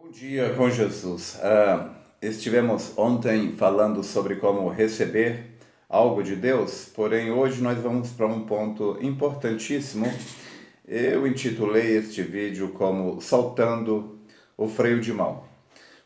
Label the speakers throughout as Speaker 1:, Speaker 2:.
Speaker 1: Bom dia com Jesus. Estivemos ontem falando sobre como receber algo de Deus, porém hoje nós vamos para um ponto importantíssimo. Eu intitulei este vídeo como Soltando o Freio de Mão.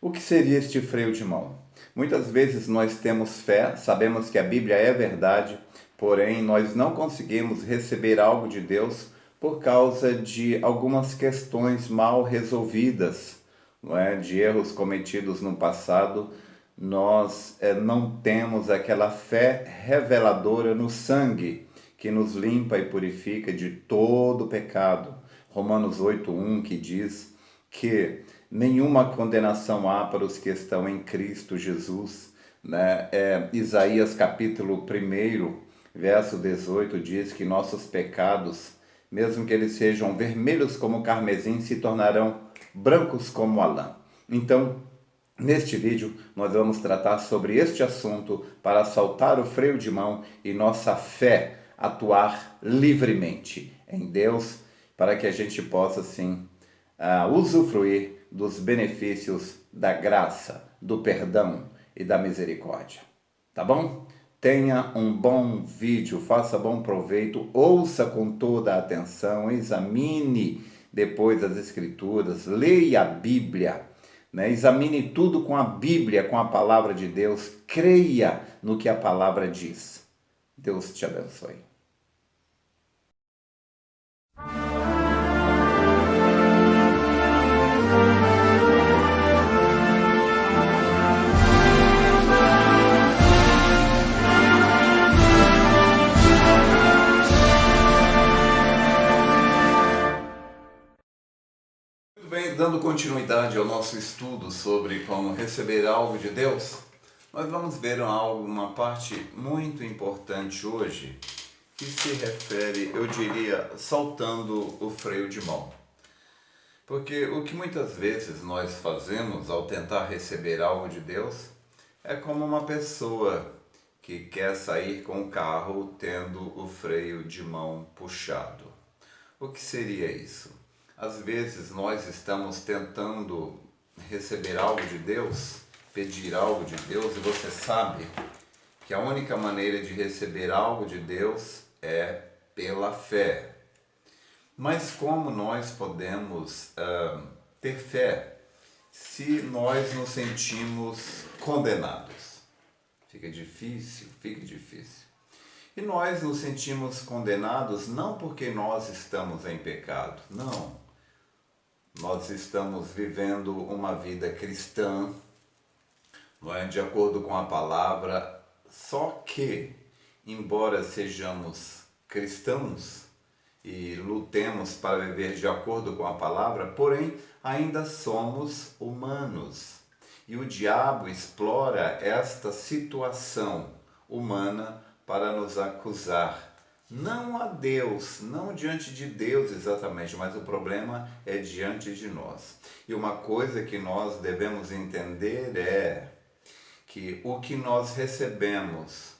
Speaker 1: O que seria este freio de mão? Muitas vezes nós temos fé, sabemos que a Bíblia é verdade, porém nós não conseguimos receber algo de Deus por causa de algumas questões mal resolvidas, não é? De erros cometidos no passado. Nós não temos aquela fé reveladora no sangue que nos limpa e purifica de todo pecado. Romanos 8:1 que diz que nenhuma condenação há para os que estão em Cristo Jesus, né? Isaías capítulo 1, verso 18 diz que nossos pecados, mesmo que eles sejam vermelhos como o carmesim, se tornarão brancos como a lã. Então, neste vídeo, nós vamos tratar sobre este assunto para soltar o freio de mão e nossa fé atuar livremente em Deus, para que a gente possa, assim, usufruir dos benefícios da graça, do perdão e da misericórdia. Tá bom? Tenha um bom vídeo, faça bom proveito, ouça com toda a atenção, examine depois as escrituras, leia a Bíblia, né? Examine tudo com a Bíblia, com a palavra de Deus, creia no que a palavra diz. Deus te abençoe. Muito bem, dando continuidade ao nosso estudo sobre como receber algo de Deus, nós vamos ver uma parte muito importante hoje que se refere, eu diria, soltando o freio de mão. Porque o que muitas vezes nós fazemos ao tentar receber algo de Deus é como uma pessoa que quer sair com o carro tendo o freio de mão puxado. O que seria isso? Às vezes nós estamos tentando receber algo de Deus, pedir algo de Deus, e você sabe que a única maneira de receber algo de Deus é pela fé. Mas como nós podemos ter fé se nós nos sentimos condenados? Fica difícil. E nós nos sentimos condenados não porque nós estamos em pecado, não. Nós estamos vivendo uma vida cristã, não é? De acordo com a palavra, só que, embora sejamos cristãos e lutemos para viver de acordo com a palavra, porém ainda somos humanos. E o diabo explora esta situação humana para nos acusar. Não a Deus, não diante de Deus exatamente, mas o problema é diante de nós. E uma coisa que nós devemos entender é que o que nós recebemos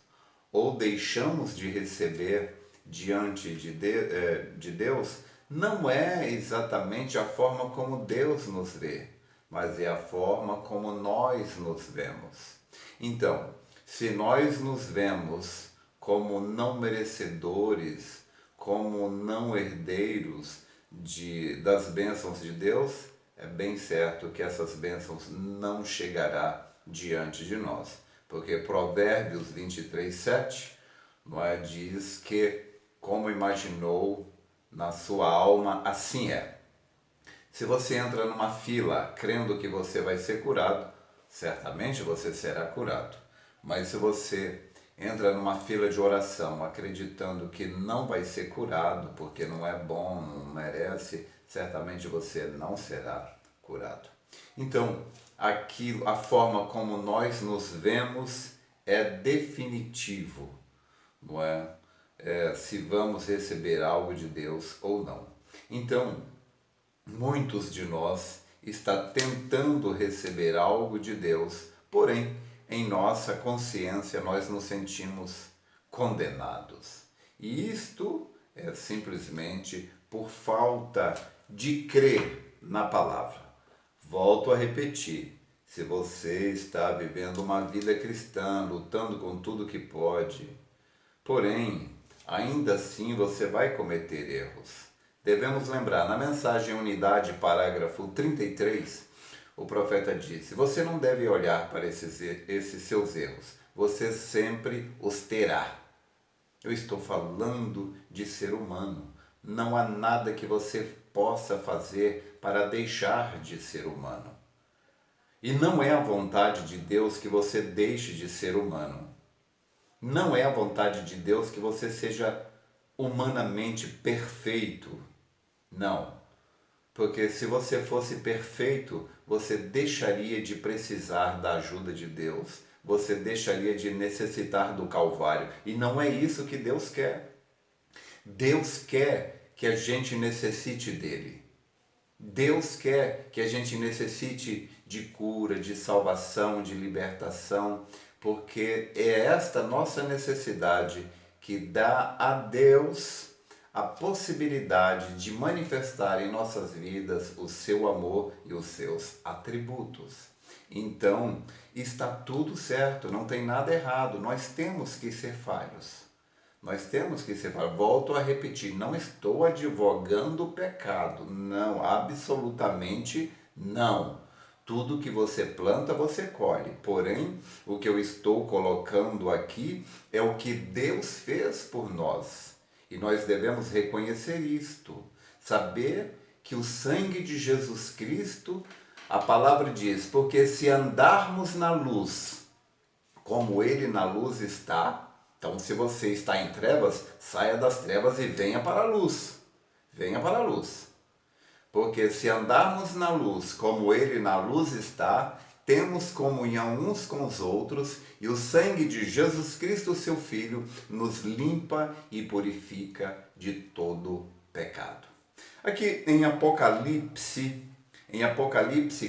Speaker 1: ou deixamos de receber diante de Deus não é exatamente a forma como Deus nos vê, mas é a forma como nós nos vemos. Então, se nós nos vemos como não merecedores, como não herdeiros das bênçãos de Deus, é bem certo que essas bênçãos não chegarão diante de nós. Porque Provérbios 23:7 diz que, como imaginou na sua alma, assim é. Se você entra numa fila crendo que você vai ser curado, certamente você será curado. Mas se você entra numa fila de oração acreditando que não vai ser curado, porque não é bom, não merece, certamente você não será curado. Então, aqui a forma como nós nos vemos é definitivo, não é? Se vamos receber algo de Deus ou não. Então, muitos de nós está tentando receber algo de Deus, porém, em nossa consciência nós nos sentimos condenados. E isto é simplesmente por falta de crer na palavra. Volto a repetir, se você está vivendo uma vida cristã, lutando com tudo que pode, porém, ainda assim você vai cometer erros. Devemos lembrar, na mensagem Unidade, parágrafo 33, o profeta disse: você não deve olhar para esses seus erros, você sempre os terá. Eu estou falando de ser humano. Não há nada que você possa fazer para deixar de ser humano. E não é a vontade de Deus que você deixe de ser humano. Não é a vontade de Deus que você seja humanamente perfeito. Não. Porque se você fosse perfeito, você deixaria de precisar da ajuda de Deus. Você deixaria de necessitar do Calvário. E não é isso que Deus quer. Deus quer que a gente necessite dele. Deus quer que a gente necessite de cura, de salvação, de libertação, porque é esta nossa necessidade que dá a Deus a possibilidade de manifestar em nossas vidas o seu amor e os seus atributos. Então, está tudo certo, não tem nada errado, nós temos que ser falhos. Nós temos que ser falhos. Volto a repetir, não estou advogando o pecado, não, absolutamente não. Tudo que você planta, você colhe. Porém, o que eu estou colocando aqui é o que Deus fez por nós. E nós devemos reconhecer isto, saber que o sangue de Jesus Cristo, a palavra diz, porque se andarmos na luz, como Ele na luz está, então se você está em trevas, saia das trevas e venha para a luz. Venha para a luz. Porque se andarmos na luz, como Ele na luz está, temos comunhão uns com os outros, e o sangue de Jesus Cristo, seu Filho, nos limpa e purifica de todo pecado. Aqui em Apocalipse,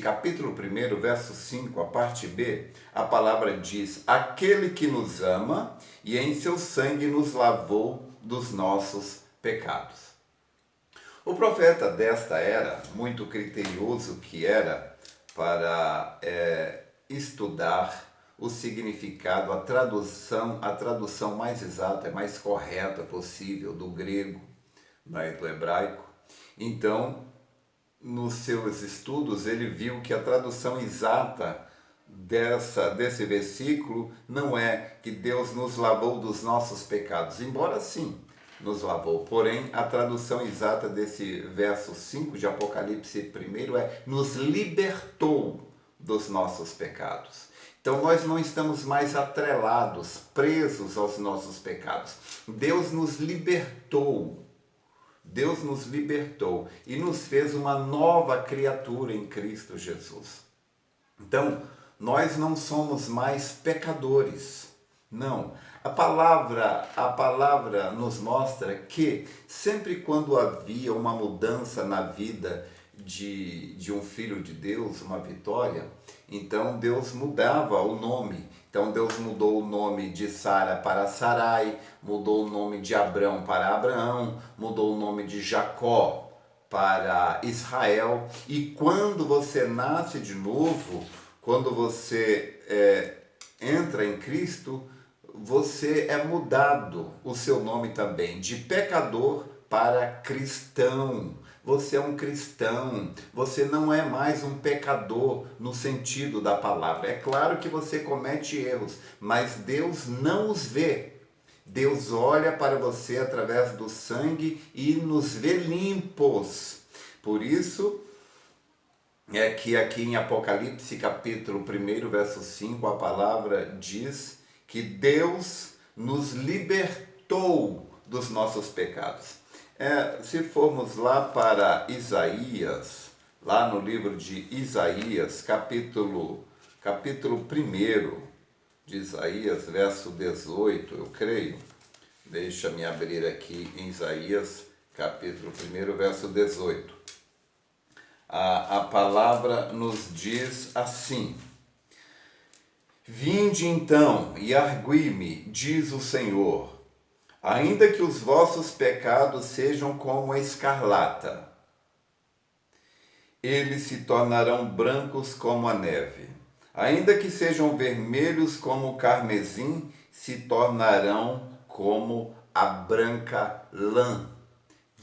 Speaker 1: capítulo 1, verso 5, a parte B, a palavra diz: aquele que nos ama e em seu sangue nos lavou dos nossos pecados. O profeta desta era, muito criterioso que era para estudar o significado, a tradução mais exata, mais correta possível do grego, do hebraico. Então, nos seus estudos, ele viu que a tradução exata desse versículo não é que Deus nos lavou dos nossos pecados, embora sim nos lavou. Porém, a tradução exata desse verso 5 de Apocalipse 1 é nos libertou dos nossos pecados. Então nós não estamos mais atrelados, presos aos nossos pecados. Deus nos libertou. Deus nos libertou e nos fez uma nova criatura em Cristo Jesus. Então, nós não somos mais pecadores. Não. A palavra nos mostra que sempre quando havia uma mudança na vida de um filho de Deus, uma vitória, então Deus mudava o nome. Então Deus mudou o nome de Sara para Sarai, mudou o nome de Abrão para Abraão, mudou o nome de Jacó para Israel. E quando você nasce de novo, quando você entra em Cristo, você é mudado o seu nome também, de pecador para cristão. Você é um cristão, você não é mais um pecador no sentido da palavra. É claro que você comete erros, mas Deus não os vê. Deus olha para você através do sangue e nos vê limpos. Por isso é que aqui em Apocalipse capítulo 1, verso 5, a palavra diz que Deus nos libertou dos nossos pecados. Se formos lá para Isaías, lá no livro de Isaías, capítulo 1 de Isaías, verso 18, eu creio. Deixa-me abrir aqui em Isaías, capítulo 1, verso 18. A palavra nos diz assim: vinde então e argui-me, diz o Senhor, ainda que os vossos pecados sejam como a escarlata, eles se tornarão brancos como a neve. Ainda que sejam vermelhos como o carmesim, se tornarão como a branca lã.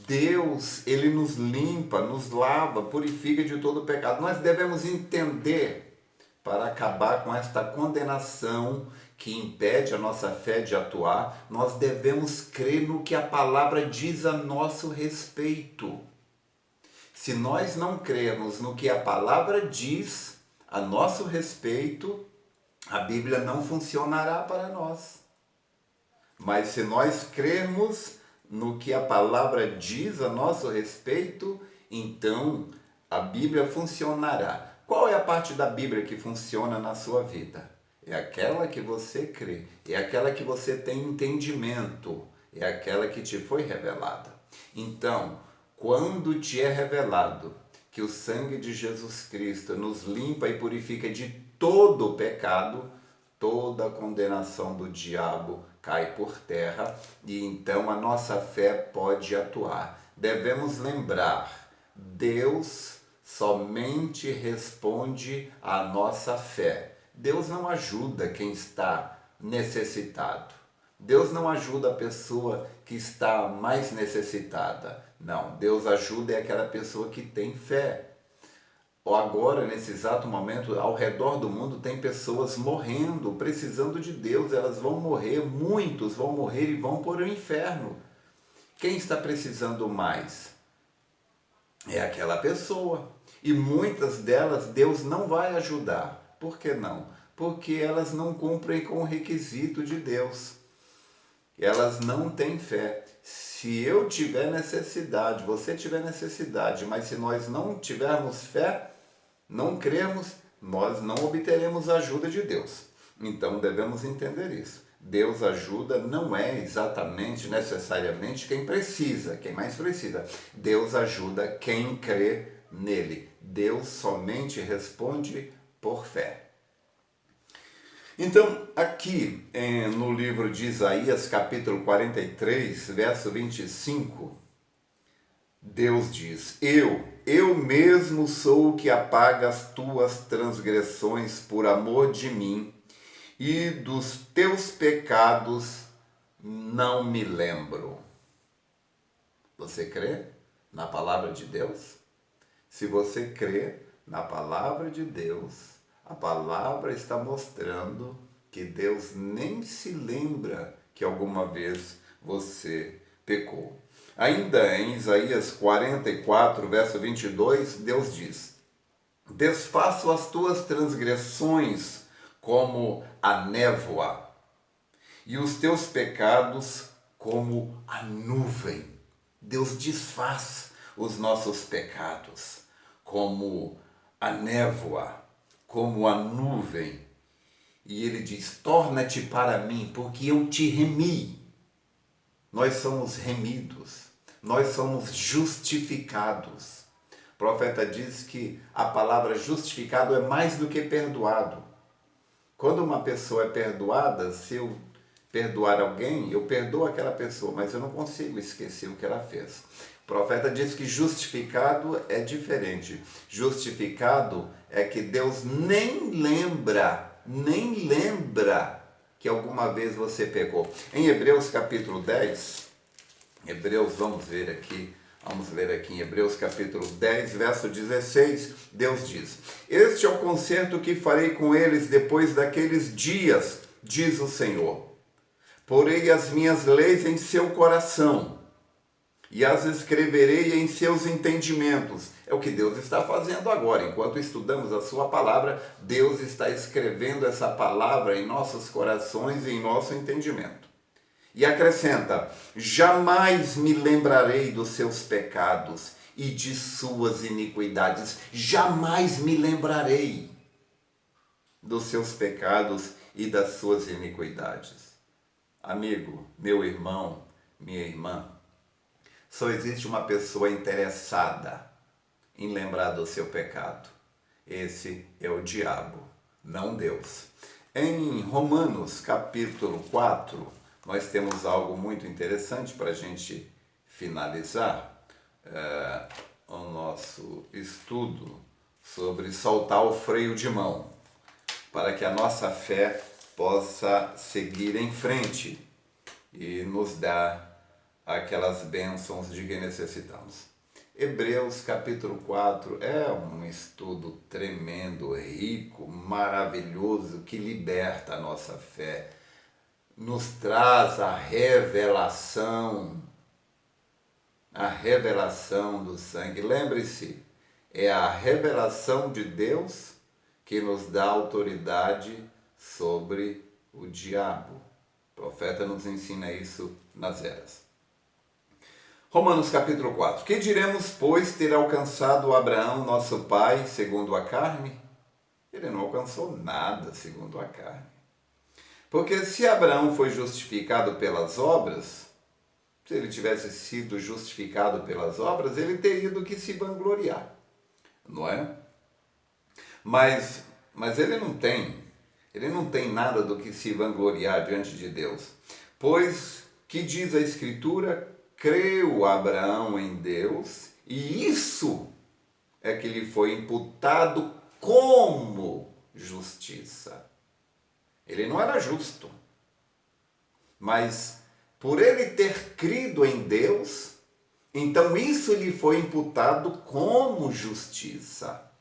Speaker 1: Deus, ele nos limpa, nos lava, purifica de todo pecado. Nós devemos entender, para acabar com esta condenação que impede a nossa fé de atuar, nós devemos crer no que a palavra diz a nosso respeito. Se nós não crermos no que a palavra diz a nosso respeito, a Bíblia não funcionará para nós. Mas se nós crermos no que a palavra diz a nosso respeito, então a Bíblia funcionará. Qual é a parte da Bíblia que funciona na sua vida? É aquela que você crê, é aquela que você tem entendimento, é aquela que te foi revelada. Então, quando te é revelado que o sangue de Jesus Cristo nos limpa e purifica de todo o pecado, toda a condenação do diabo cai por terra e então a nossa fé pode atuar. Devemos lembrar, Deus somente responde à nossa fé. Deus não ajuda quem está necessitado. Deus não ajuda a pessoa que está mais necessitada. Não, Deus ajuda aquela pessoa que tem fé. Agora, nesse exato momento, ao redor do mundo tem pessoas morrendo, precisando de Deus. Elas vão morrer, muitos vão morrer e vão para o inferno. Quem está precisando mais? É aquela pessoa. E muitas delas Deus não vai ajudar. Por que não? Porque elas não cumprem com o requisito de Deus. Elas não têm fé. Se eu tiver necessidade, você tiver necessidade, mas se nós não tivermos fé, não crermos, nós não obteremos a ajuda de Deus. Então devemos entender isso. Deus ajuda não é exatamente, necessariamente quem precisa, quem mais precisa. Deus ajuda quem crê nele. Deus somente responde por fé. Então, aqui no livro de Isaías, capítulo 43, verso 25, Deus diz: Eu mesmo sou o que apaga as tuas transgressões por amor de mim, e dos teus pecados não me lembro. Você crê na palavra de Deus? Se você crê na palavra de Deus, a palavra está mostrando que Deus nem se lembra que alguma vez você pecou. Ainda em Isaías 44, verso 22, Deus diz: Desfaço as tuas transgressões como a névoa, e os teus pecados como a nuvem. Deus desfaz os nossos pecados como a névoa, como a nuvem. E ele diz: torna-te para mim, porque eu te remi. Nós somos remidos, nós somos justificados. O profeta diz que a palavra justificado é mais do que perdoado. Quando uma pessoa é perdoada, se eu perdoar alguém, eu perdoo aquela pessoa, mas eu não consigo esquecer o que ela fez. O profeta diz que justificado é diferente. Justificado é que Deus nem lembra que alguma vez você pecou. Em Hebreus capítulo 10, vamos ler aqui em Hebreus capítulo 10, verso 16, Deus diz: Este é o concerto que farei com eles depois daqueles dias, diz o Senhor. Porei as minhas leis em seu coração e as escreverei em seus entendimentos. É o que Deus está fazendo agora. Enquanto estudamos a sua palavra, Deus está escrevendo essa palavra em nossos corações e em nosso entendimento. E acrescenta: jamais me lembrarei dos seus pecados e de suas iniquidades. Jamais me lembrarei dos seus pecados e das suas iniquidades. Amigo, meu irmão, minha irmã, só existe uma pessoa interessada em lembrar do seu pecado. Esse é o diabo, não Deus. Em Romanos capítulo 4, nós temos algo muito interessante para a gente finalizar. ao nosso estudo sobre soltar o freio de mão, para que a nossa fé possa seguir em frente e nos dar aquelas bênçãos de que necessitamos. Hebreus capítulo 4 é um estudo tremendo, rico, maravilhoso, que liberta a nossa fé, nos traz a revelação do sangue. Lembre-se, é a revelação de Deus que nos dá autoridade sobre o diabo. O profeta nos ensina isso nas eras. Romanos capítulo 4. Que diremos, pois, ter alcançado Abraão, nosso pai, segundo a carne? Ele não alcançou nada segundo a carne. Porque se Abraão foi justificado pelas obras, se ele tivesse sido justificado pelas obras, ele teria do que se vangloriar, não é? Mas ele não tem nada do que se vangloriar diante de Deus. Pois, que diz a Escritura, creu Abraão em Deus, e isso é que lhe foi imputado como justiça. Ele não era justo, mas por ele ter crido em Deus, então isso lhe foi imputado como justiça.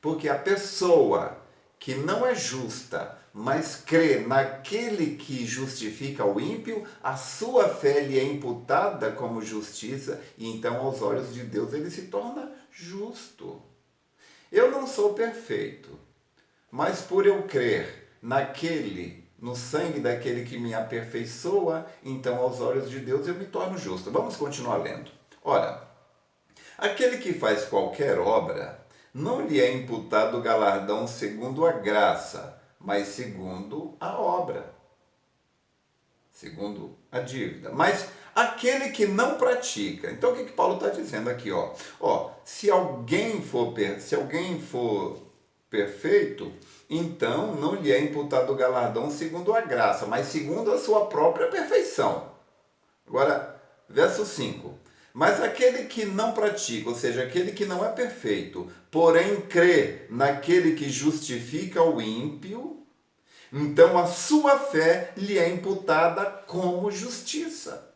Speaker 1: Porque a pessoa que não é justa, mas crê naquele que justifica o ímpio, a sua fé lhe é imputada como justiça, e então aos olhos de Deus ele se torna justo. Eu não sou perfeito, mas por eu crer no sangue daquele que me aperfeiçoa, então aos olhos de Deus eu me torno justo. Vamos continuar lendo. Ora, aquele que faz qualquer obra, não lhe é imputado galardão segundo a graça, mas segundo a obra, segundo a dívida. Mas aquele que não pratica, então o que Paulo está dizendo aqui? Se alguém for perfeito, então não lhe é imputado galardão segundo a graça, mas segundo a sua própria perfeição. Agora, verso 5. Mas aquele que não pratica, ou seja, aquele que não é perfeito, porém crê naquele que justifica o ímpio, então a sua fé lhe é imputada como justiça.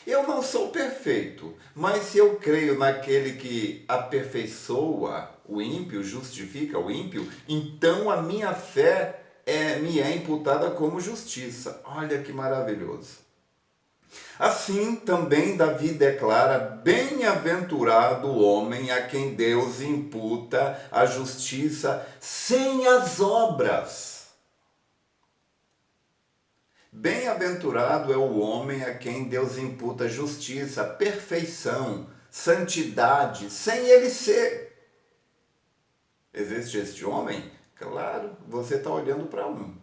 Speaker 1: Eu não sou perfeito, mas se eu creio naquele que aperfeiçoa o ímpio, justifica o ímpio, então a minha fé me é imputada como justiça. Olha que maravilhoso. Assim também Davi declara, bem-aventurado o homem a quem Deus imputa a justiça sem as obras. Bem-aventurado é o homem a quem Deus imputa justiça, perfeição, santidade, sem ele ser. Existe este homem? Claro, você está olhando para um,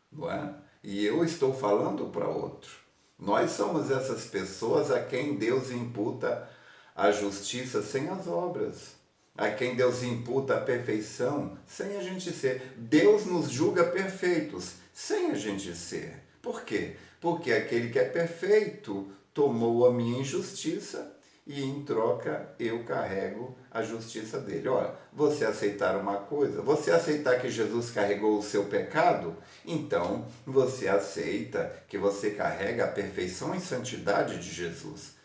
Speaker 1: não é? E eu estou falando para outro. Nós somos essas pessoas a quem Deus imputa a justiça sem as obras, a quem Deus imputa a perfeição sem a gente ser. Deus nos julga perfeitos sem a gente ser. Por quê? Porque aquele que é perfeito tomou a minha injustiça e em troca eu carrego a justiça dele. Olha, você aceitar uma coisa, você aceitar que Jesus carregou o seu pecado, então você aceita que você carrega a perfeição e santidade de Jesus.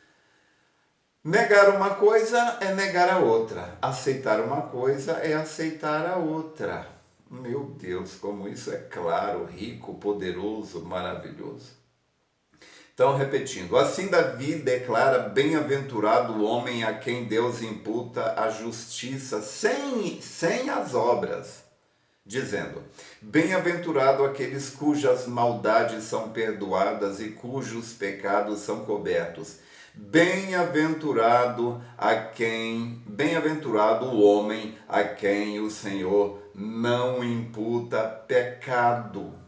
Speaker 1: Negar uma coisa é negar a outra. Aceitar uma coisa é aceitar a outra. Meu Deus, como isso é claro, rico, poderoso, maravilhoso. Então, repetindo, assim Davi declara, bem-aventurado o homem a quem Deus imputa a justiça sem as obras, dizendo, bem-aventurado aqueles cujas maldades são perdoadas e cujos pecados são cobertos. Bem-aventurado o homem a quem o Senhor não imputa pecado.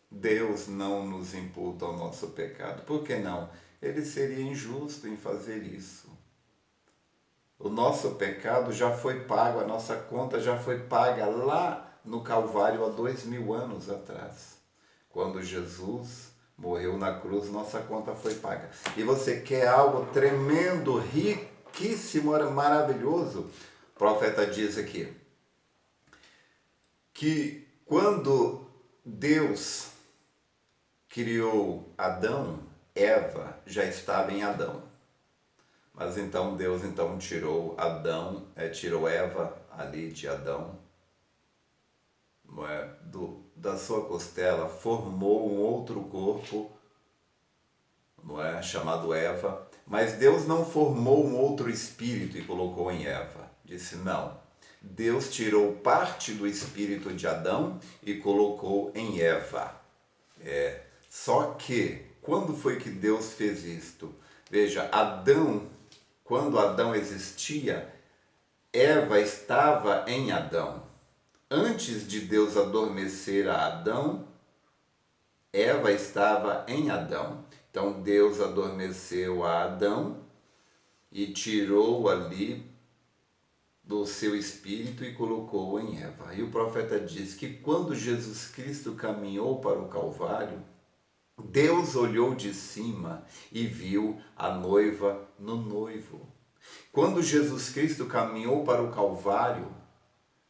Speaker 1: Deus não nos imputa o nosso pecado. Por que não? Ele seria injusto em fazer isso. O nosso pecado já foi pago, a nossa conta já foi paga lá no Calvário há 2000 anos atrás. Quando Jesus morreu na cruz, nossa conta foi paga. E você quer algo tremendo, rico, riquíssimo, maravilhoso. O profeta diz aqui que quando Deus criou Adão, Eva já estava em Adão. Mas então Deus tirou tirou Eva ali de Adão, não é? Da sua costela, formou um outro corpo, não é? Chamado Eva. Mas Deus não formou um outro espírito e colocou em Eva. Disse não. Deus tirou parte do espírito de Adão e colocou em Eva. Só que, quando foi que Deus fez isto? Veja, quando Adão existia, Eva estava em Adão. Antes de Deus adormecer a Adão, Eva estava em Adão. Então Deus adormeceu a Adão e tirou ali do seu espírito e colocou em Eva. E o profeta diz que quando Jesus Cristo caminhou para o Calvário, Deus olhou de cima e viu a noiva no noivo. Quando Jesus Cristo caminhou para o Calvário,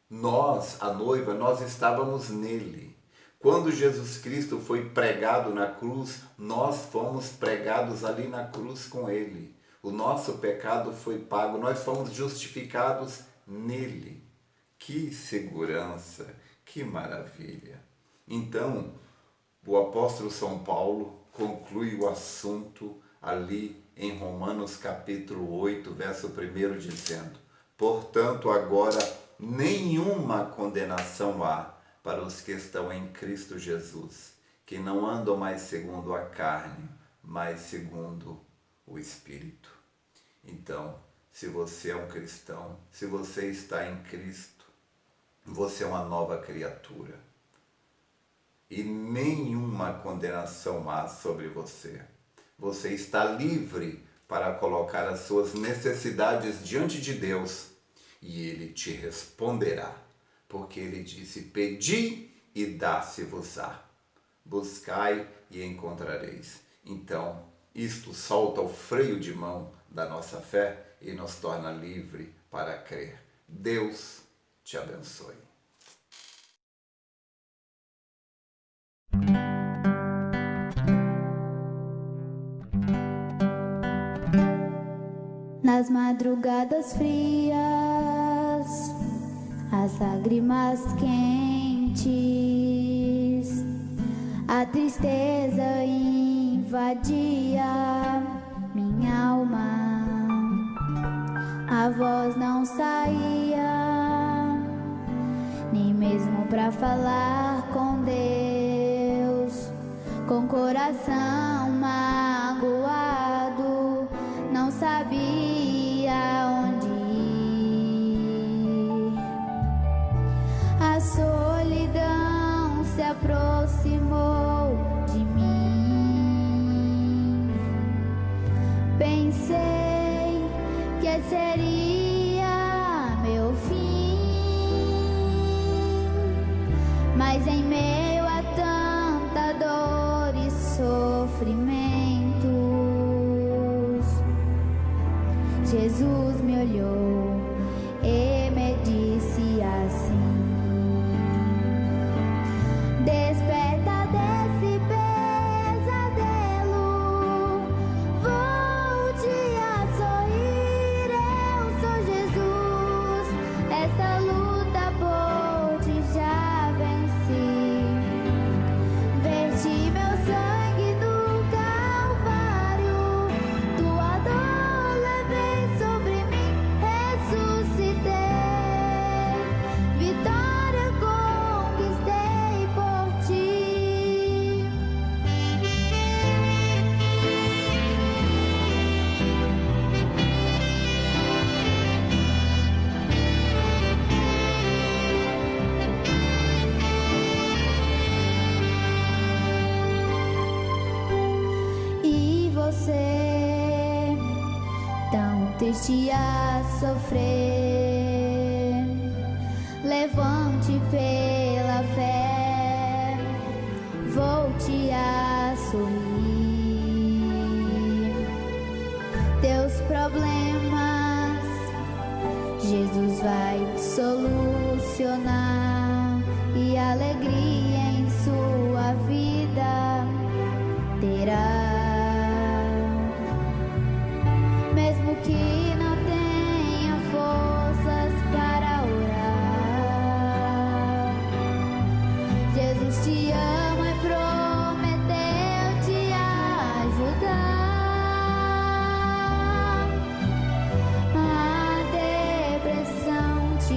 Speaker 1: nós, a noiva, nós estávamos nele. Quando Jesus Cristo foi pregado na cruz, nós fomos pregados ali na cruz com ele. O nosso pecado foi pago, nós fomos justificados nele. Que segurança, que maravilha! Então, o apóstolo São Paulo conclui o assunto ali em Romanos capítulo 8, verso 1, dizendo: portanto, agora nenhuma condenação há para os que estão em Cristo Jesus, que não andam mais segundo a carne, mas segundo o Espírito. Então, se você é um cristão, se você está em Cristo, você é uma nova criatura. E nenhuma condenação há sobre você. Você está livre para colocar as suas necessidades diante de Deus e Ele te responderá, porque Ele disse: pedi e dá-se-vos-á, buscai e encontrareis. Então, isto solta o freio de mão da nossa fé e nos torna livre para crer. Deus te abençoe.
Speaker 2: Nas madrugadas frias, as lágrimas quentes, a tristeza invadia minha alma. A voz não saía, nem mesmo para falar com Deus. Com coração magoado, não sabia onde ir. A solidão se aproximou de mim. Pensei que seria meu fim, mas em meio a tanta dor e sofrimentos, Jesus me olhou e me disse assim: desperta desse pesadelo, volte a sorrir, eu sou Jesus, esta luta por ti já venci. Verti meu sangue no Calvário, tua dor levei sobre mim, ressuscitei, vitória conquistei por ti. E você, tão triste a sofrer, levante pela fé, volte a sorrir. Teus problemas Jesus vai solucionar e alegria em sua vida terá. Mesmo que não tenha forças para orar, Jesus te ama e prometeu te ajudar. A depressão te